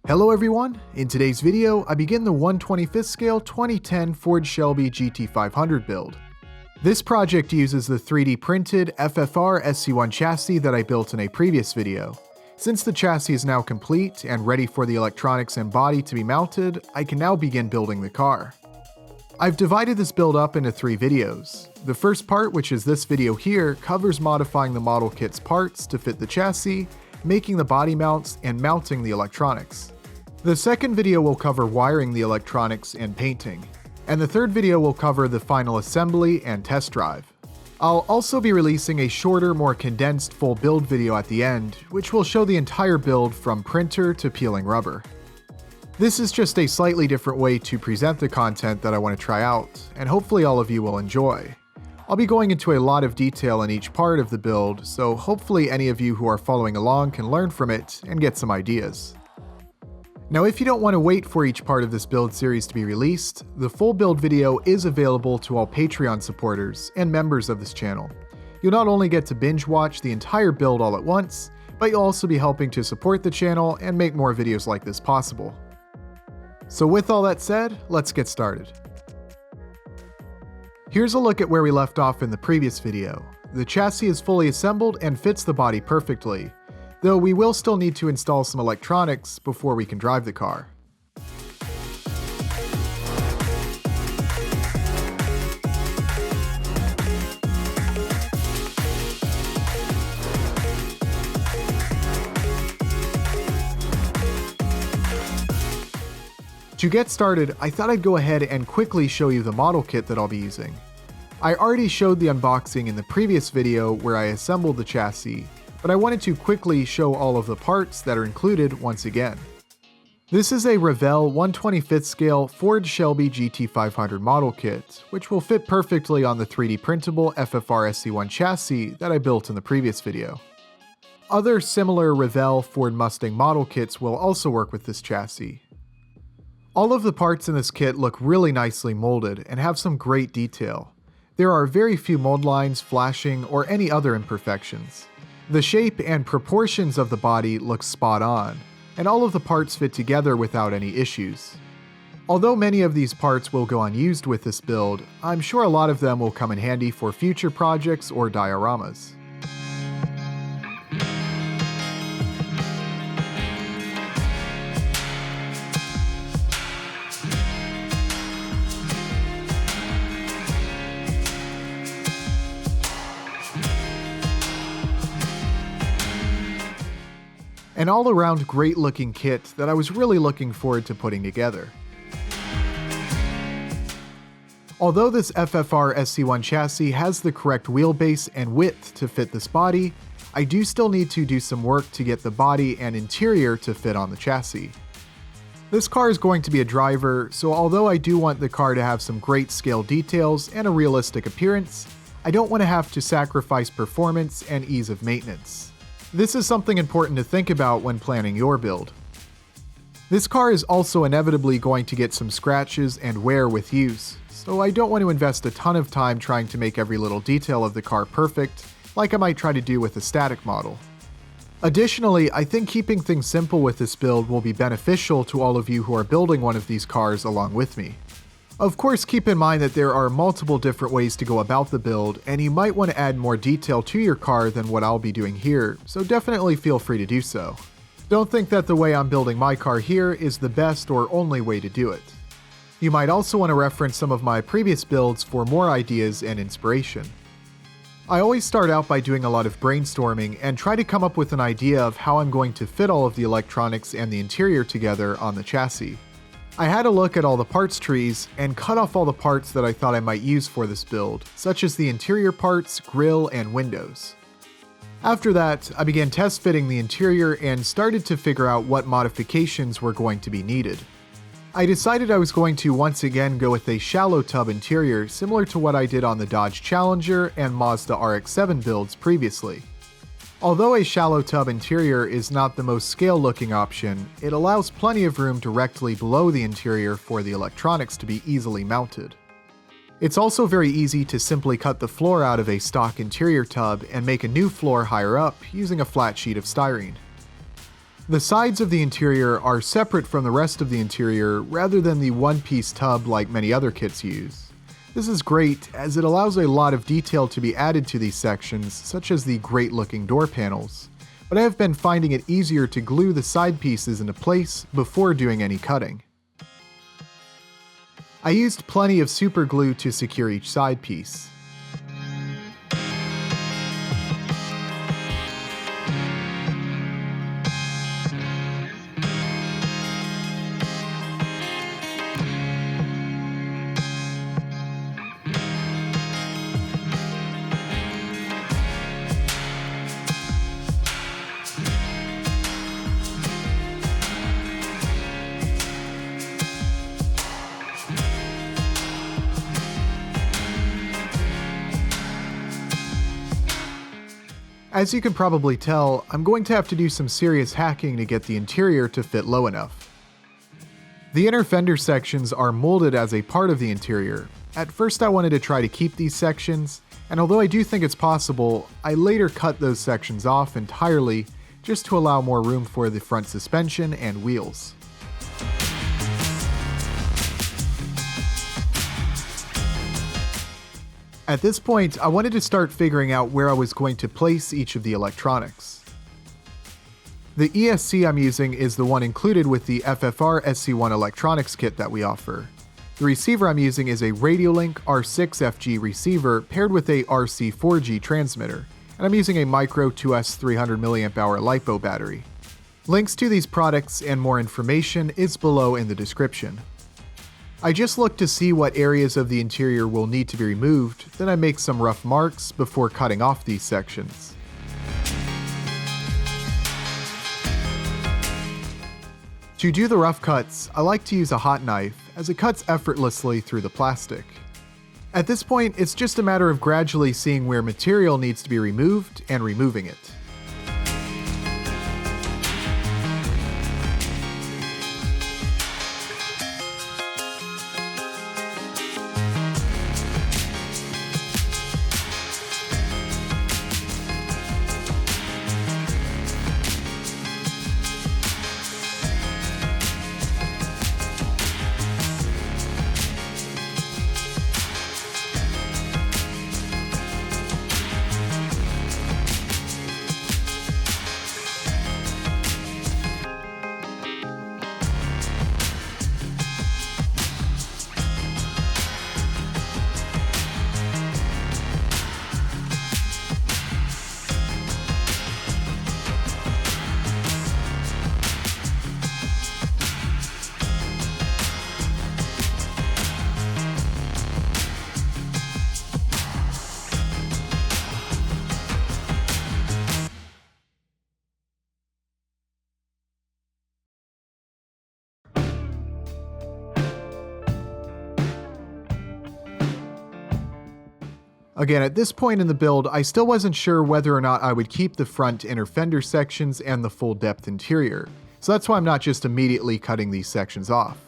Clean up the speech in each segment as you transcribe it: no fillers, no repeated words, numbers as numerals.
Hello everyone, in today's video I begin the 1/25th scale 2010 Ford Shelby GT500 build. This project uses the 3D printed FFR SC1 chassis that I built in a previous video. Since the chassis is now complete and ready for the electronics and body to be mounted, I can now begin building the car. I've divided this build up into 3 videos. The first part, which is this video here, covers modifying the model kit's parts to fit the chassis, making the body mounts, and mounting the electronics. The second video will cover wiring the electronics and painting, and the third video will cover the final assembly and test drive. I'll also be releasing a shorter, more condensed full build video at the end, which will show the entire build from printer to peeling rubber. This is just a slightly different way to present the content that I want to try out, and hopefully all of you will enjoy. I'll be going into a lot of detail in each part of the build, so hopefully any of you who are following along can learn from it and get some ideas. Now, if you don't want to wait for each part of this build series to be released, the full build video is available to all Patreon supporters and members of this channel. You'll not only get to binge watch the entire build all at once, but you'll also be helping to support the channel and make more videos like this possible. So with all that said, let's get started. Here's a look at where we left off in the previous video. The chassis is fully assembled and fits the body perfectly, though we will still need to install some electronics before we can drive the car. To get started, I thought I'd go ahead and quickly show you the model kit that I'll be using. I already showed the unboxing in the previous video where I assembled the chassis, but I wanted to quickly show all of the parts that are included once again. This is a Revell 1/25th scale Ford Shelby GT500 model kit, which will fit perfectly on the 3D printable FFR SC1 chassis that I built in the previous video. Other similar Revell Ford Mustang model kits will also work with this chassis. All of the parts in this kit look really nicely molded and have some great detail. There are very few mold lines, flashing, or any other imperfections. The shape and proportions of the body look spot on, and all of the parts fit together without any issues. Although many of these parts will go unused with this build, I'm sure a lot of them will come in handy for future projects or dioramas. An all-around great-looking kit that I was really looking forward to putting together. Although this FFR SC1 chassis has the correct wheelbase and width to fit this body, I do still need to do some work to get the body and interior to fit on the chassis. This car is going to be a driver, so although I do want the car to have some great scale details and a realistic appearance, I don't want to have to sacrifice performance and ease of maintenance. This is something important to think about when planning your build. This car is also inevitably going to get some scratches and wear with use, so I don't want to invest a ton of time trying to make every little detail of the car perfect, like I might try to do with a static model. Additionally, I think keeping things simple with this build will be beneficial to all of you who are building one of these cars along with me. Of course, keep in mind that there are multiple different ways to go about the build, and you might want to add more detail to your car than what I'll be doing here, so definitely feel free to do so. Don't think that the way I'm building my car here is the best or only way to do it. You might also want to reference some of my previous builds for more ideas and inspiration. I always start out by doing a lot of brainstorming and try to come up with an idea of how I'm going to fit all of the electronics and the interior together on the chassis. I had a look at all the parts trees and cut off all the parts that I thought I might use for this build, such as the interior parts, grille, and windows. After that, I began test fitting the interior and started to figure out what modifications were going to be needed. I decided I was going to once again go with a shallow tub interior similar to what I did on the Dodge Challenger and Mazda RX-7 builds previously. Although a shallow tub interior is not the most scale-looking option, it allows plenty of room directly below the interior for the electronics to be easily mounted. It's also very easy to simply cut the floor out of a stock interior tub and make a new floor higher up using a flat sheet of styrene. The sides of the interior are separate from the rest of the interior rather than the one-piece tub like many other kits use. This is great as it allows a lot of detail to be added to these sections, such as the great-looking door panels, but I have been finding it easier to glue the side pieces into place before doing any cutting. I used plenty of super glue to secure each side piece. As you can probably tell, I'm going to have to do some serious hacking to get the interior to fit low enough. The inner fender sections are molded as a part of the interior. At first I wanted to try to keep these sections, and although I do think it's possible, I later cut those sections off entirely just to allow more room for the front suspension and wheels. At this point, I wanted to start figuring out where I was going to place each of the electronics. The ESC I'm using is the one included with the FFR SC1 electronics kit that we offer. The receiver I'm using is a Radiolink R6FG receiver paired with a RC4G transmitter, and I'm using a micro 2S 300mAh LiPo battery. Links to these products and more information is below in the description. I just look to see what areas of the interior will need to be removed, then I make some rough marks before cutting off these sections. To do the rough cuts, I like to use a hot knife as it cuts effortlessly through the plastic. At this point, it's just a matter of gradually seeing where material needs to be removed and removing it. Again, at this point in the build, I still wasn't sure whether or not I would keep the front inner fender sections and the full depth interior, so that's why I'm not just immediately cutting these sections off.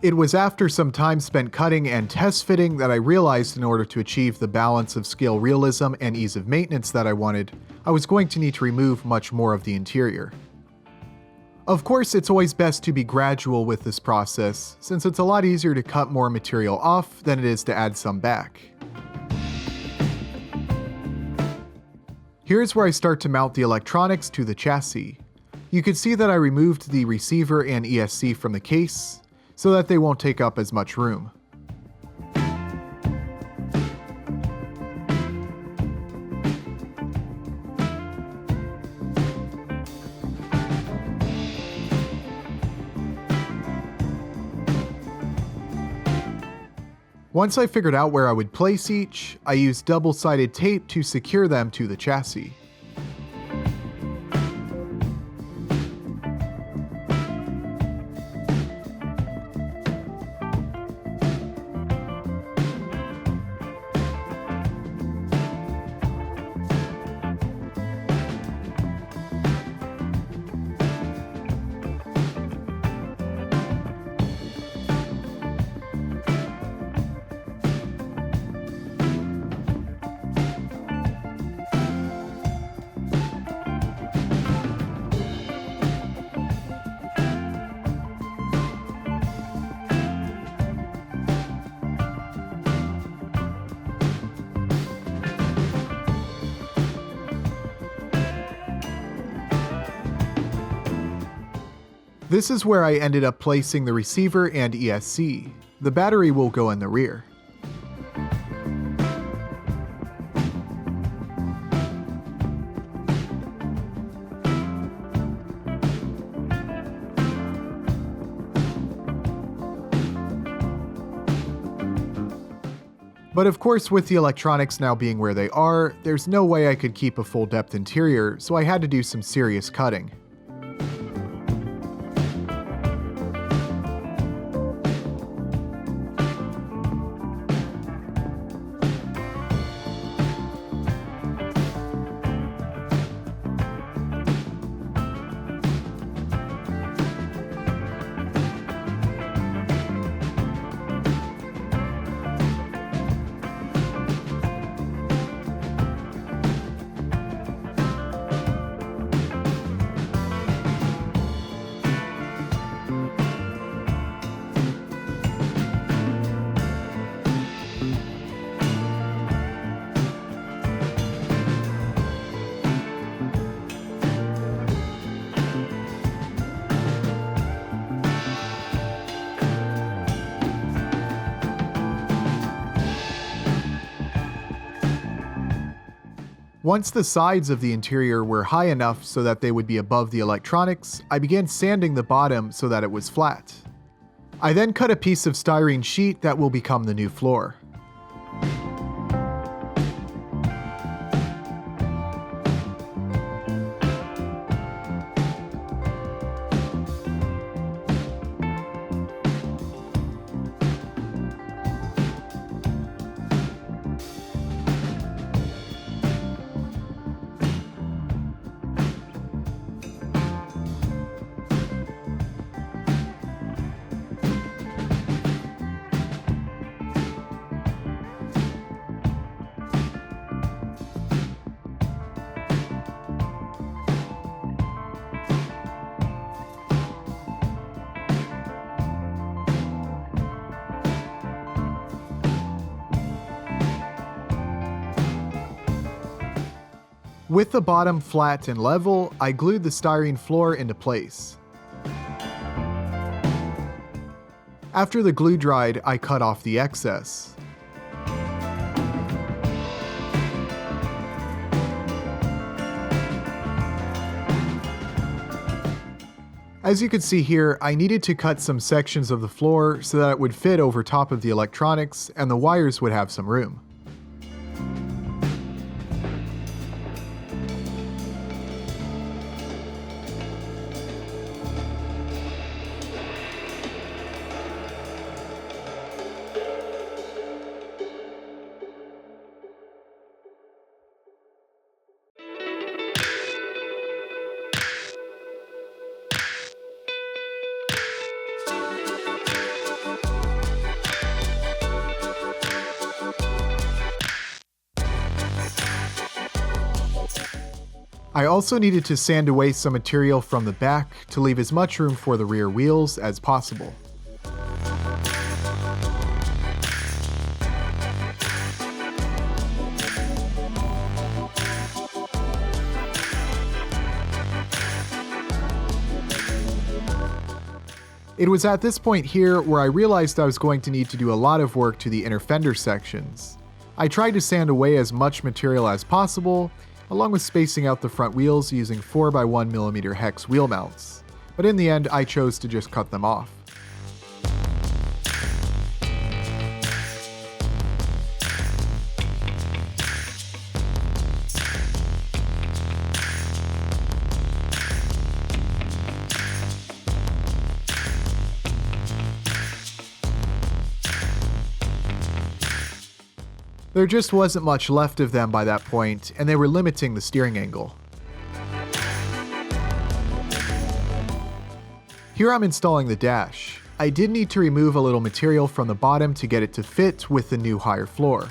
It was after some time spent cutting and test fitting that I realized in order to achieve the balance of scale realism and ease of maintenance that I wanted, I was going to need to remove much more of the interior. Of course, it's always best to be gradual with this process, since it's a lot easier to cut more material off than it is to add some back. Here's where I start to mount the electronics to the chassis. You can see that I removed the receiver and ESC from the case, so that they won't take up as much room. Once I figured out where I would place each, I used double-sided tape to secure them to the chassis. This is where I ended up placing the receiver and ESC. The battery will go in the rear. But of course, with the electronics now being where they are, there's no way I could keep a full depth interior, so I had to do some serious cutting. Once the sides of the interior were high enough so that they would be above the electronics, I began sanding the bottom so that it was flat. I then cut a piece of styrene sheet that will become the new floor. With the bottom flat and level, I glued the styrene floor into place. After the glue dried, I cut off the excess. As you can see here, I needed to cut some sections of the floor so that it would fit over top of the electronics and the wires would have some room. I also needed to sand away some material from the back to leave as much room for the rear wheels as possible. It was at this point here where I realized I was going to need to do a lot of work to the inner fender sections. I tried to sand away as much material as possible, along with spacing out the front wheels using 4x1mm hex wheel mounts, but in the end I chose to just cut them off. There just wasn't much left of them by that point, and they were limiting the steering angle. Here I'm installing the dash. I did need to remove a little material from the bottom to get it to fit with the new higher floor.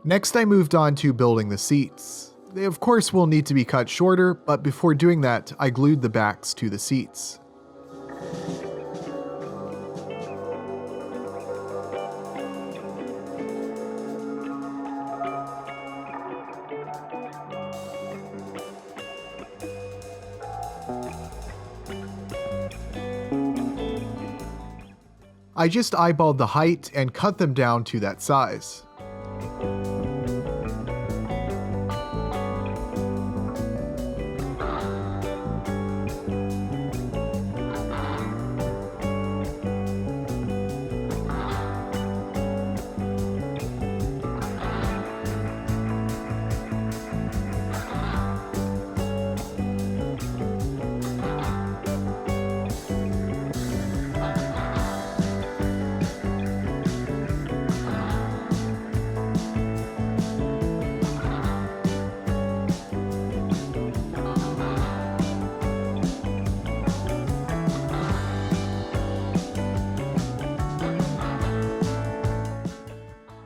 Next, I moved on to building the seats. They of course will need to be cut shorter, but before doing that, I glued the backs to the seats. I just eyeballed the height and cut them down to that size.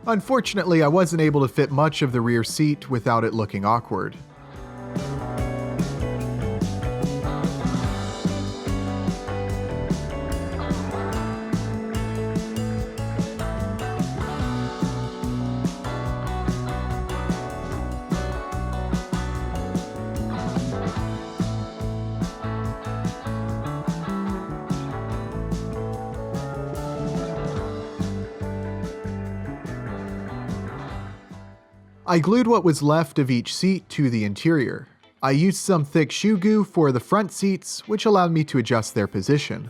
Unfortunately, I wasn't able to fit much of the rear seat without it looking awkward. I glued what was left of each seat to the interior. I used some thick shoe goo for the front seats, which allowed me to adjust their position.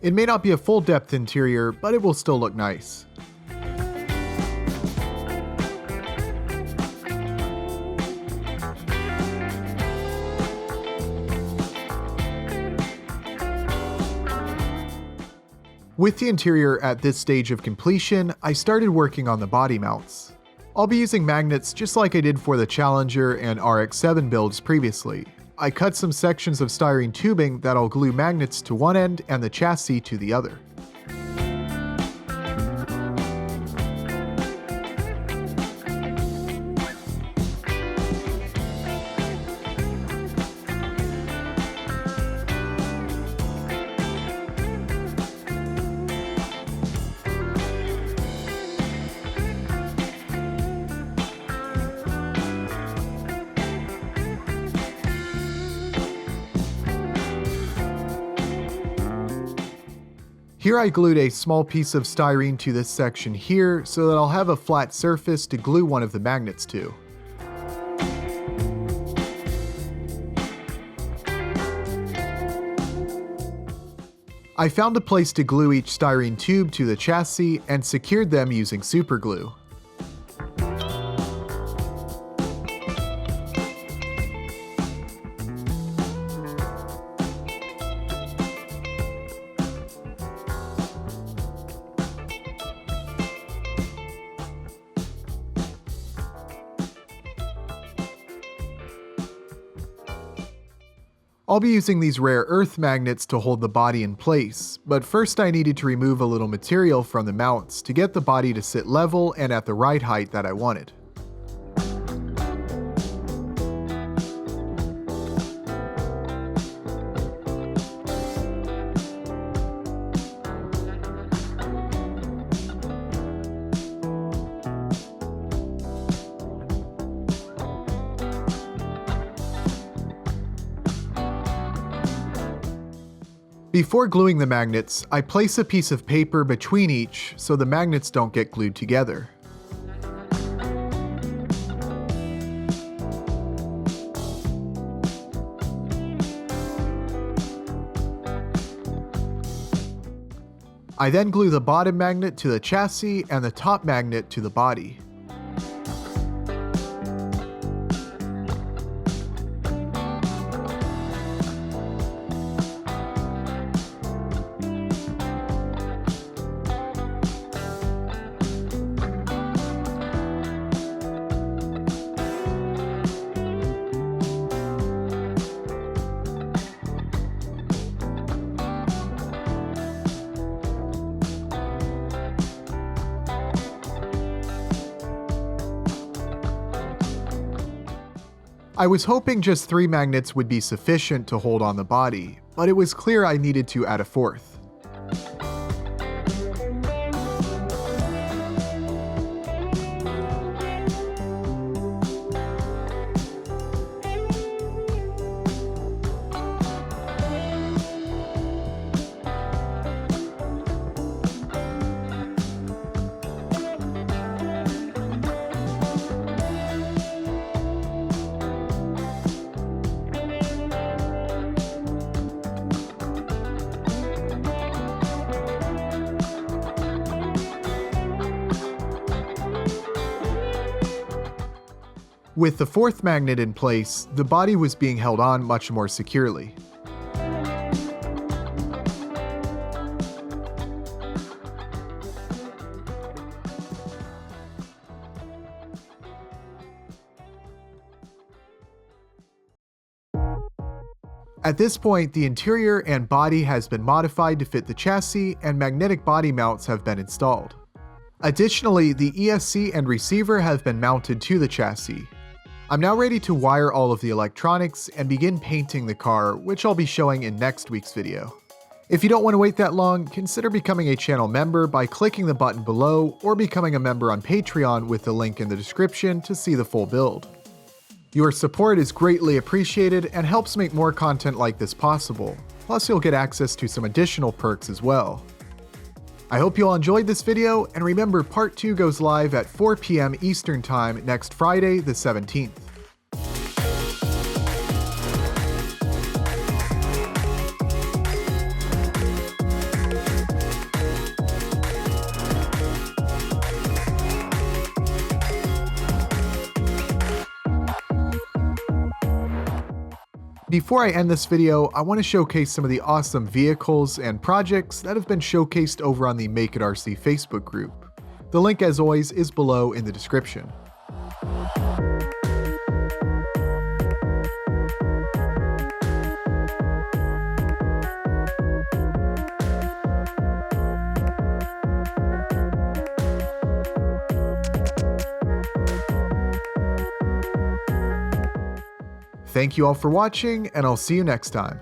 It may not be a full depth interior, but it will still look nice. With the interior at this stage of completion, I started working on the body mounts. I'll be using magnets just like I did for the Challenger and RX-7 builds previously. I cut some sections of styrene tubing that I'll glue magnets to one end and the chassis to the other. Here I glued a small piece of styrene to this section here so that I'll have a flat surface to glue one of the magnets to. I found a place to glue each styrene tube to the chassis and secured them using super glue. I'll be using these rare earth magnets to hold the body in place, but first I needed to remove a little material from the mounts to get the body to sit level and at the right height that I wanted. Before gluing the magnets, I place a piece of paper between each so the magnets don't get glued together. I then glue the bottom magnet to the chassis and the top magnet to the body. I was hoping just 3 magnets would be sufficient to hold on the body, but it was clear I needed to add a 4th. With the 4th magnet in place, the body was being held on much more securely. At this point, the interior and body has been modified to fit the chassis and magnetic body mounts have been installed. Additionally, the ESC and receiver have been mounted to the chassis. I'm now ready to wire all of the electronics and begin painting the car, which I'll be showing in next week's video. If you don't want to wait that long, consider becoming a channel member by clicking the button below or becoming a member on Patreon with the link in the description to see the full build. Your support is greatly appreciated and helps make more content like this possible, plus you'll get access to some additional perks as well. I hope you all enjoyed this video, and remember part 2 goes live at 4 p.m. Eastern Time next Friday the 17th. Before I end this video, I want to showcase some of the awesome vehicles and projects that have been showcased over on the Make It RC Facebook group. The link, as always, is below in the description. Thank you all for watching, and I'll see you next time.